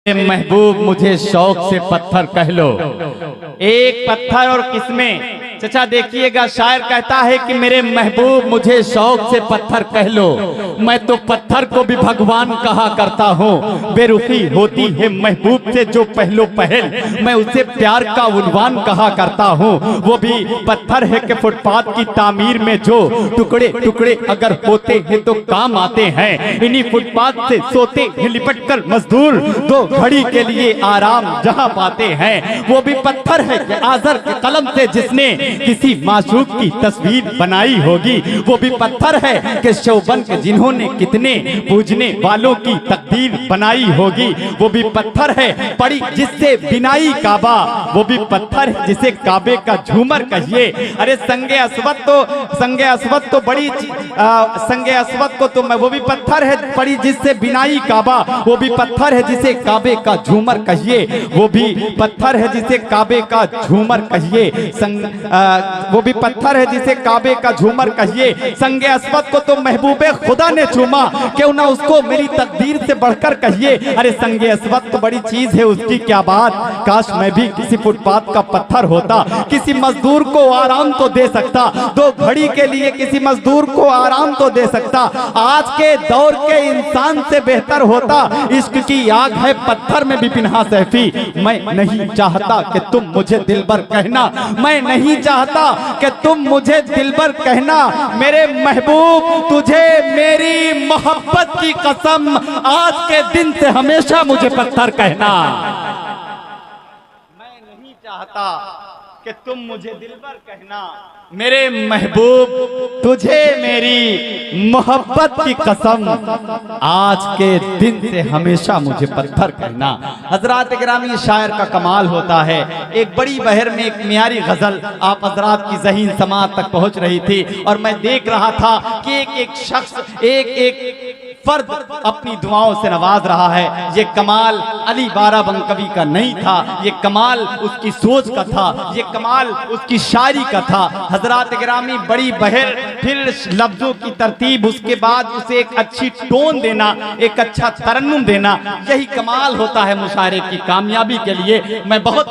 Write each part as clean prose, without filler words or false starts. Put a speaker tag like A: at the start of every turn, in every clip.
A: महबूब मुझे शौक से पत्थर कह लो। एक पत्थर और किस्में। चचा देखिएगा, शायर कहता है कि मेरे महबूब मुझे शौक से पत्थर कह लो। मैं तो पत्थर को भी भगवान कहा करता हूँ। बेरुखी होती है महबूब से जो पहलो पहल, मैं उसे प्यार का उन्वान कहा करता हूँ। वो भी पत्थर है कि फुटपाथ की तामीर में जो टुकड़े टुकड़े अगर होते हैं तो काम आते हैं। इन्हीं फुटपाथ से सोते हैं लिपट कर मजदूर, दो घड़ी के लिए आराम जहाँ पाते हैं। वो भी पत्थर है कि आजर के कलम से जिसने किसी माशूक की तस्वीर बनाई होगी। वो भी पत्थर है कि शौबन के जिन्होंने कितने पूजने वालों की तकदीर बनाई होगी। वो भी पत्थर है पड़ी जिससे बिनाई काबा। वो भी पत्थर है जिसे काबे का झूमर कहिए। अरे संगे अस्वद तो बड़ी संगे अस्वद को तो मैं, वो भी पत्थर है पड़ी जिससे बिनाई काबा। वो भी पत्थर है जिसे काबे का झूमर कहिए। वो भी पत्थर है जिसे काबे का झूमर कहिए। वो भी पत्थर है जिसे काबे का झूमर कहिए। संगे अस्वद को तो महबूबे खुदा ने चूमा, क्यों ना उसको मेरी तकदीर से बढ़कर कहिए। अरे संगे अस्वद तो बड़ी चीज है, उसकी क्या बात। काश मैं भी किसी फुटपाथ का पत्थर होता, किसी मजदूर को आराम तो दे सकता। दो घड़ी के लिए किसी मजदूर को आराम तो दे सकता। आज के दौर के इंसान से बेहतर होता। इश्क की आग है पत्थर में भी पिन्हा सैफी। मैं नहीं चाहता कि तुम मुझे दिलबर कहना, मैं नहीं चाहता कि तुम मुझे दिलबर कहना। मेरे महबूब तुझे मेरी मोहब्बत की कसम, आज के दिन से हमेशा मुझे पत्थर कहना। मैं नहीं चाहता कि तुम मुझे दिलबर कहना। मेरे महबूब तुझे मेरी मोहब्बत की कसम, आज के दिन से हमेशा मुझे पत्थर कहना। हजरात गिरामी, शायर का कमाल होता है। एक बड़ी बहर में एक मियारी गजल आप हजरात की ज़हीन समात तक पहुंच रही थी और मैं देख रहा था कि एक एक शख्स, एक एक फर्द अपनी दुआओं से नवाज रहा है। ये कमाल अली बाराबंकवी का नहीं था, ये कमाल उसकी सोच का था, ये कमाल उसकी शायरी का था। हजरात गिरामी, बड़ी बहर, फिर लफ्जों की तरतीब, उसके बाद उसे एक अच्छी टोन देना, एक अच्छा तरन्नुम देना, यही कमाल होता है मुशायरे की कामयाबी के लिए। मैं बहुत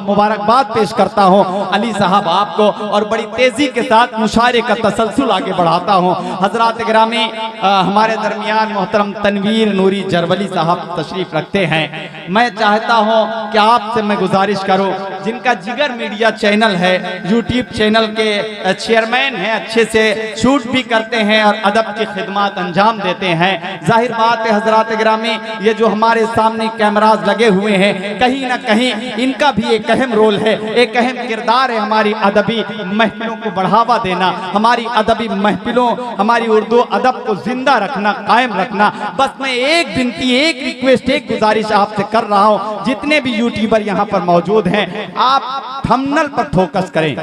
A: मुबारकबाद पेश करता हूँ अली साहब आपको और बड़ी तेजी के साथ मुशायरे का तसलसल आगे बढ़ाता हूँ। हजरात गिरामी, हमारे दरमियान मोहतरम तनवीर नूरी जरवली साहब तशरीफ रखते हैं। मैं चाहता हूं कि आपसे मैं गुजारिश करूं, जिनका जिगर मीडिया चैनल है, यूट्यूब चैनल के चेयरमैन हैं, अच्छे से शूट भी करते हैं और अदब की खिदमत अंजाम देते हैं। जाहिर बात है हजरात गिरामी, ये जो हमारे सामने कैमराज लगे हुए हैं, कहीं ना कहीं इनका भी एक अहम रोल है, एक अहम किरदार है हमारी अदबी महफिलों को बढ़ावा देना, हमारी अदबी महफिलों, हमारी उर्दू अदब को जिंदा रखना, कायम रखना। बस मैं एक विनती, एक रिक्वेस्ट, एक गुजारिश आपसे कर रहा हूं, जितने भी यूट्यूबर यहां पर मौजूद हैं, आप थंबनेल पर फोकस करें।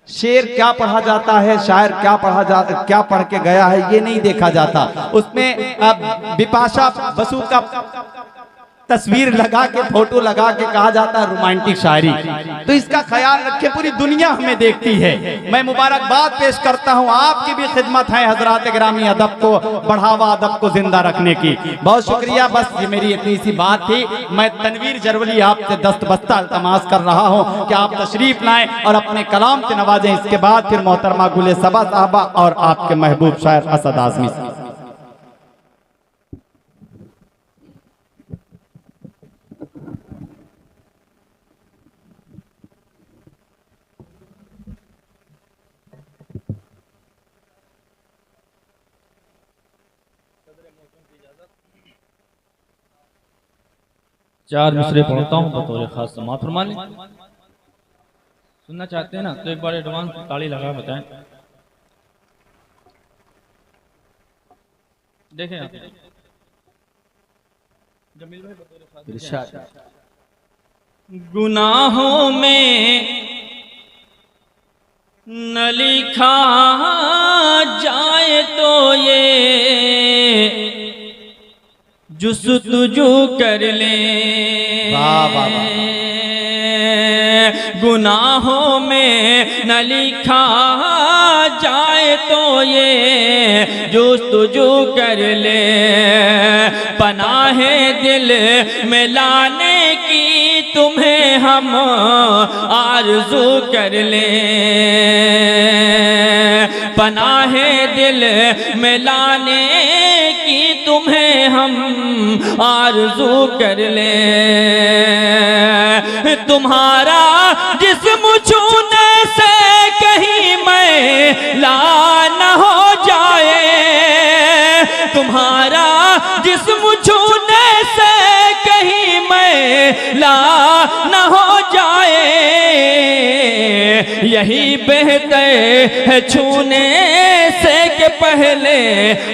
A: शेर क्या पढ़ा जाता है, शायर क्या पढ़ के गया है, ये नहीं देखा जाता। उसमें बिपाशा बसु का तस्वीर लगा के, फोटो लगा के कहा जाता है रोमांटिक शायरी। तो इसका ख्याल रखें, पूरी दुनिया हमें देखती है। मैं मुबारकबाद पेश करता हूं, आपकी भी खिदमत है हजरात गिरामी, अदब को बढ़ावा, अदब को जिंदा रखने की। बहुत शुक्रिया। बस ये मेरी इतनी सी बात थी। मैं तनवीर जरवली आपसे दस्तबस्ता इल्तमास कर रहा हूं कि आप तशरीफ लाएं और अपने कलाम से नवाजें। इसके बाद फिर मोहतरमा गुले सबा साहबा और आपके महबूब शायर असद आजमी से।
B: चार मिसरे पढ़ता हूँ बतौर खास समात फरमा लें। सुनना चाहते हैं ना तो एक बार एडवांस ताली लगा बताएं। देखें आप जमील भाई बतौर खास। गुनाहों में न लिखा जाए तो ये जुस्तजू कर ले, गुनाहों में न लिखा जाए तो ये जुस्तजू कर ले। पनाहे दिल में लाने की तुम्हें हम आरज़ू कर लें, पनाहे दिल में लाने की तुम्हें हम आरज़ू कर लें। तुम्हारा जिस्म छूने से कहीं मैला न हो जाए, तुम्हारा जिस्म छूने से कहीं मैला न हो जाए, यही बेहतर है छूने से के पहले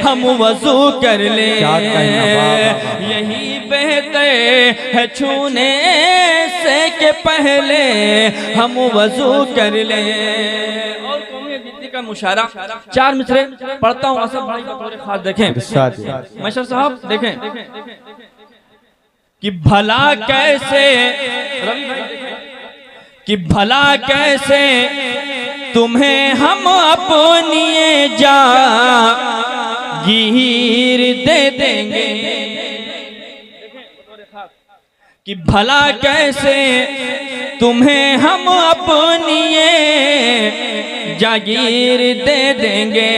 B: हम वज़ू कर लें, यही बेहतर है छूने से के पहले हम वज़ू कर लें। और कौमी गीती का मुशारा 4 मिसरे पढ़ता हूँ, असद भाई का थोड़े खास देखें। मशर साहब देखें कि भला कैसे तुम्हें हम अपनी जागीर दे देंगे, कि भला कैसे तुम्हें हम अपनी जागीर दे देंगे,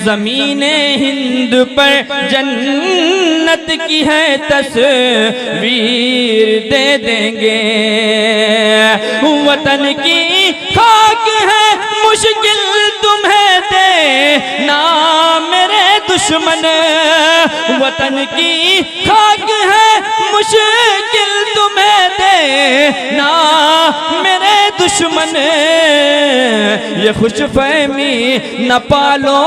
B: ज़मीने हिंद पर जन्नत की है तस्वीर दे देंगे, वतन की खाक है मुश्किल तुम्हें देना मेरे दुश्मन, वतन की खाक है मुश्किल तुम्हें देना मेरे दुश्मन, ये खुशफहमी न पालो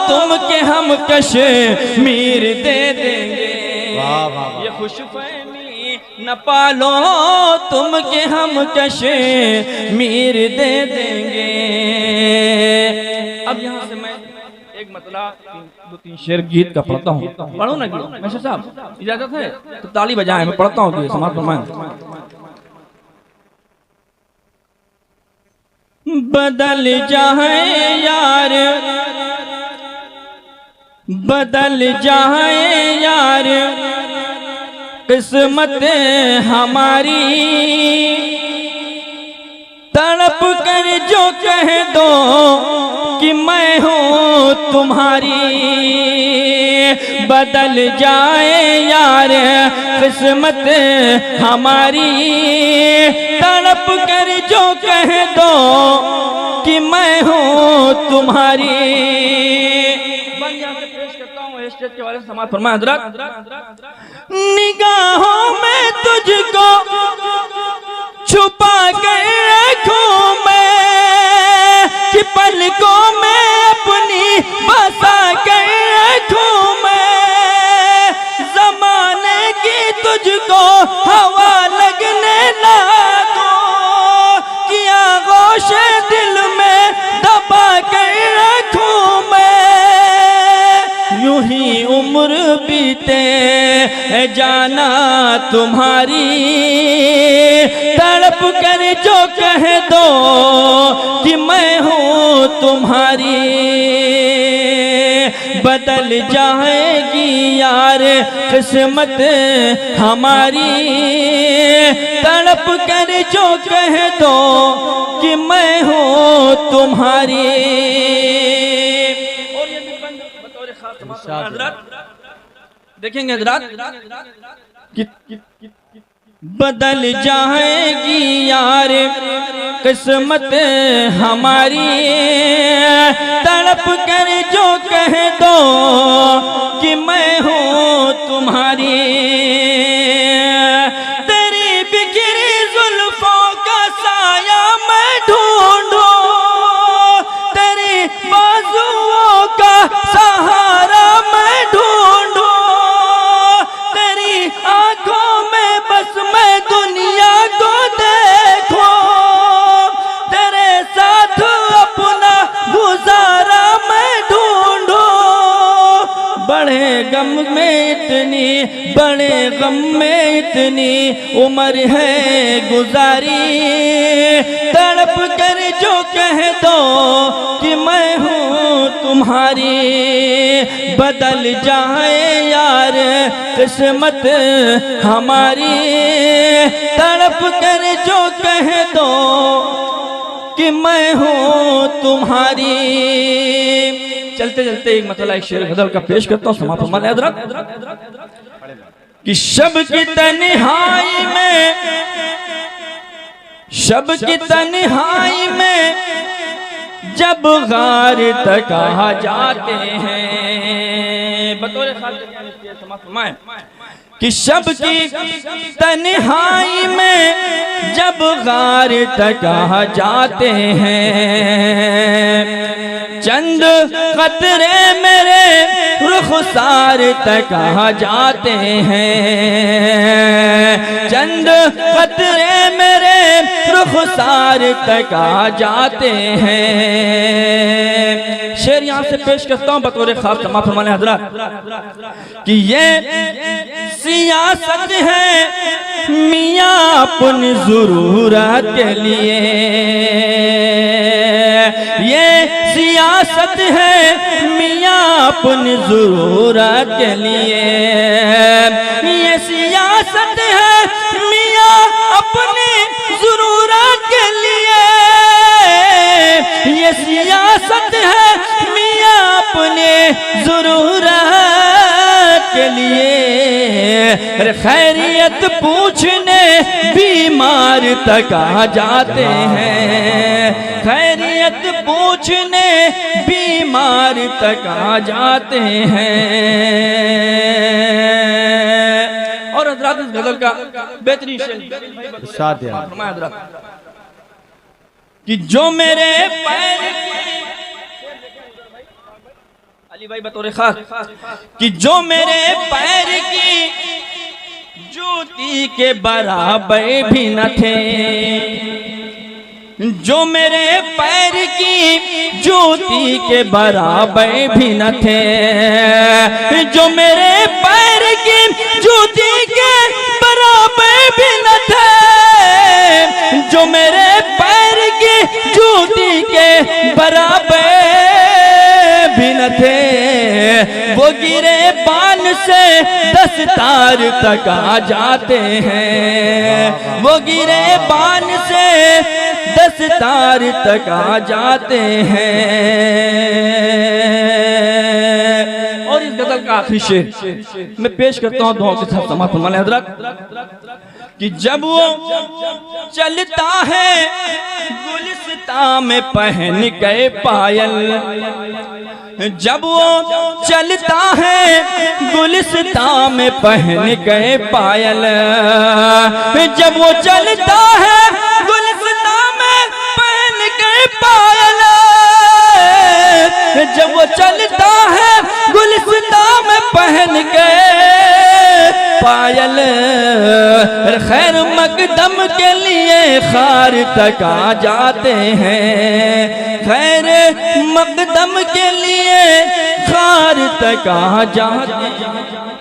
B: तुम के हम कश्मीर दे देंगे, ये खुशफहमी न पालो तुम के हम कश्मीर दे देंगे। अब यहाँ से मैं एक मतलब 2-3 शेर गीत का पढ़ता हूँ, पढ़ो ना गीत मशर साहब, इजाजत है तो ताली बजाएं, मैं पढ़ता हूँ गीत समाप्त फरमाएं। बदल जाए यार, बदल जाए यार किस्मत हमारी, तड़प कर जो कह दो कि मैं हूँ तुम्हारी, बदल जाए यार किस्मत हमारी, तड़प कर जो कह दो कि मैं हूँ तुम्हारी। स्टेज के बारे में समाप्त फरमाएं हज़रात। निगाहों में तुझको छुपा कर रखूं मैं, कि पलकों में अपनी बसा कर रखूं मैं, ज़माने की तुझको हवा लगने ना दो, कि आगोश दिल में दबा कर रखूं मैं, यूं ही उम्र बीते जाना तुम्हारी, तड़प कर जो कह दो कि मैं हूँ तुम्हारी, बदल जाएगी यार किस्मत हमारी, तड़प कर जो कह दो कि मैं हूँ तुम्हारी। देखेंगे हज़रात, बदल जाएगी यार किस्मत हमारी, तड़प कर जो कह दो कि मैं हूँ तुम्हारी, तेरी बिखरी जुल्फों का साया मैं ढूंढूं, तेरी बाजुओं का सहारा मैं ढूंढूं, तेरी आंखों में बस मैं दुनिया को देखूं, तेरे साथ अपना गुजारा मैं ढूंढूं, बड़े गम में इतनी, बड़े गम में इतनी उम्र है गुजारी, तड़प कर जो कह दो कि मैं हूँ तुम्हारी बदल जाए यार किस्मत हमारी, तड़प कर जो कह दो कि मैं हूँ तुम्हारी। चलते चलते एक मतलब एक शेर गजल का पेश करता हूँ, समाप्त फरमाने हज़रत कि शब की तन्हाई में, शब की तन्हाई में जब गार तक आ जाते हैं, बतौर समाप्त फरमाए कि शब की तन्हाई में जब गार तक आ जाते हैं, चंद कतरे मेरे रुखसार तक आ जाते हैं, चंद कतरे मेरे रुखसार तक आ जाते हैं। शेर यहाँ से पेश करता हूँ बतौर खास समाप्त फरमाने हज़रत कि ये सियासत है मियाँ अपनी ज़रूरत के लिए, ये सियासत है मियाँ अपनी ज़रूरत के लिए, ये सियासत है मियाँ अपनी ज़रूरत के लिए, ये सियासत है मियाँ अपने ज़रूरत के लिए। खैरियत पूछने बीमार तक आ जाते हैं, खैरियत पूछने बीमार तक आ जाते हैं। और हज़रत इस गजल का बेहतरीन शेर कि जो मेरे पैर अली भाई बतौर खास कि जो मेरे पैर की जूती के बराबर भी न थे, जो मेरे पैर की जूती के बराबर भी न थे, जो मेरे पैर की जूती के बराबर भी न थे, जो मेरे पैर की जूती के बराबर भी न थे, वो गिरे बान से दस्तार तक आ जाते हैं, वो गिरे बान से दस्तार तक आ जाते हैं। और इस गजल का आखिरी शेर मैं पेश करता हूँ दुआ के साथ समाप्त फरमाने हज़रत कि जब वो चलता है गुलिस्तां में पहन के पायल, जब वो चलता है गुलिस्तां में पहन के पायल, जब वो चलता है गुलिस्तां में पहन के पायल, जब वो चलता है गुलिस्तां में पहन के पायल, खैर मकदम के लिए खार तक आ जाते हैं, खैर मकदम के लिए खार तक आ जाते हैं।